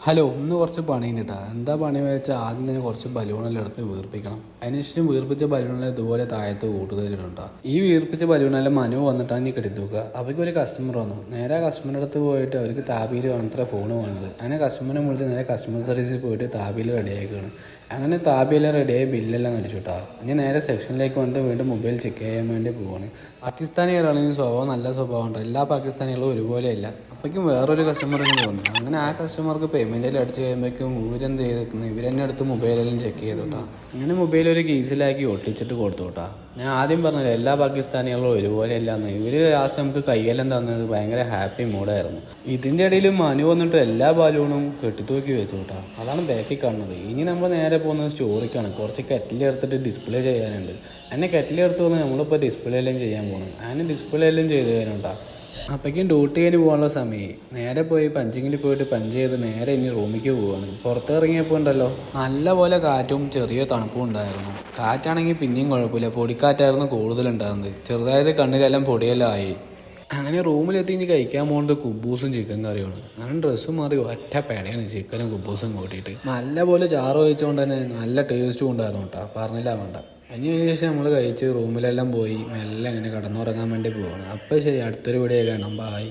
Hello ഇന്ന് കുറച്ച് പണിയുണ്ട് കേട്ടോ. എന്താ പണി വെച്ചാൽ ആദ്യം തന്നെ കുറച്ച് ബലൂണെല്ലാം എടുത്ത് വീർപ്പിക്കണം. അതിനുശേഷം വീർപ്പിച്ച ബലൂണെല്ലാം ഇതുപോലെ താഴത്ത് കൂടുതലിടുണ്ടോ. ഈ വീർപ്പിച്ച ബലൂണെല്ലാം മനു വന്നിട്ടാണ് കെട്ടിത്തൂക്കുക. അവർക്ക് ഒരു കസ്റ്റമർ വന്നു. നേരെ കസ്റ്റമറുടെ അടുത്ത് പോയിട്ട് അവർക്ക് താപിയിൽ വേണം ഇത്ര ഫോൺ വേണ്ടത്. അങ്ങനെ കസ്റ്റമറിനെ വിളിച്ച് നേരെ കസ്റ്റമർ സർവീസിൽ പോയിട്ട് താപിയിൽ റെഡിയാക്കുകയാണ്. അങ്ങനെ താപിയെല്ലാം റെഡിയായി ബില്ലെല്ലാം അടിച്ചു കേട്ടോ. ഇനി നേരെ സെക്ഷനിലേക്ക് വന്നിട്ട് വീണ്ടും മൊബൈൽ ചെക്ക് ചെയ്യാൻ വേണ്ടി പോവാണ്. പാകിസ്ഥാനികളാണെങ്കിൽ സ്വഭാവം നല്ല സ്വഭാവം ഉണ്ട്. എല്ലാ പാകിസ്ഥാനികളും ഒരുപോലെയല്ല. അപ്പോഴേക്കും വേറൊരു കസ്റ്റമർ ഇങ്ങനെ വന്നു. അങ്ങനെ ആ കസ്റ്റമർക്ക് പേയ്മെൻറ്റെല്ലാം അടിച്ച് കഴിയുമ്പോഴേക്കും ഇവരെന്ത് ചെയ്തിരിക്കുന്നു, ഇവരെന്നെ എടുത്ത് മൊബൈലെല്ലാം ചെക്ക് ചെയ്തു കേട്ടോ. അങ്ങനെ മൊബൈൽ ഒരു കേസിലാക്കി ഒട്ടിച്ചിട്ട് കൊടുത്തു കേട്ടോ. ഞാൻ ആദ്യം പറഞ്ഞില്ല എല്ലാ പാകിസ്ഥാനികളും ഒരുപോലെ അല്ലാന്ന്. ഇവർ ലാസ്റ്റ് നമുക്ക് കൈയെല്ലാം തന്നത് ഭയങ്കര ഹാപ്പി മൂഡായിരുന്നു. ഇതിൻ്റെ ഇടയിൽ മനു വന്നിട്ട് എല്ലാ ബലൂണും കെട്ടിത്തൂക്കി വെച്ചു കേട്ടോ. അതാണ് ബാക്കിൽ കാണുന്നത്. ഇനി നമ്മൾ നേരെ പോകുന്നത് സ്റ്റോറിക്കാണ്. കുറച്ച് കെറ്റിൽ എടുത്തിട്ട് ഡിസ്പ്ലേ ചെയ്യാനുണ്ട്. അതിനെ കെറ്റിൽ എടുത്ത് വന്ന് നമ്മളിപ്പോൾ ഡിസ്പ്ലേ എല്ലാം ചെയ്യാൻ പോകുന്നത്. അതിന് ഡിസ്പ്ലേ എല്ലാം ചെയ്ത് തരാനുണ്ടോ. അപ്പോഴേക്കും ഡ്യൂട്ടി കഴിഞ്ഞ് പോകാനുള്ള സമയം നേരെ പോയി പഞ്ചിങ്ങിൽ പോയിട്ട് പഞ്ച് ചെയ്ത് നേരെ ഇനി റൂമിലേക്ക് പോവാണ്. പുറത്തിറങ്ങിയപ്പോൾ ഉണ്ടല്ലോ നല്ല പോലെ കാറ്റും ചെറിയ തണുപ്പും ഉണ്ടായിരുന്നു. കാറ്റാണെങ്കിൽ പിന്നെയും കുഴപ്പമില്ല, പൊടിക്കാറ്റായിരുന്നു കൂടുതലുണ്ടായിരുന്നത്. ചെറുതായത് കണ്ണിലെല്ലാം പൊടിയെല്ലാം ആയി. അങ്ങനെ റൂമിലെത്തി ഇനി കഴിക്കാൻ പോകുന്നത് കുബൂസും ചിക്കൻ കറിയാണ്. അങ്ങനെ ഡ്രസ്സും മാറി ഒറ്റ പേടയാണ് ചിക്കനും കുബൂസും കൂട്ടിയിട്ട്. നല്ല പോലെ ചാറ് കഴിച്ചുകൊണ്ട് തന്നെ നല്ല ടേസ്റ്റും ഉണ്ടായിരുന്നു കേട്ടോ, പറഞ്ഞില്ല വേണ്ട. അതിനുശേഷം നമ്മൾ കഴിച്ച് റൂമിലെല്ലാം പോയി മെല്ലെ അങ്ങനെ കിടന്നുറങ്ങാൻ വേണ്ടി പോവാണ്. അപ്പോൾ ശരി, അടുത്തൊരു വീഡിയോ കാണാം. ബായ്.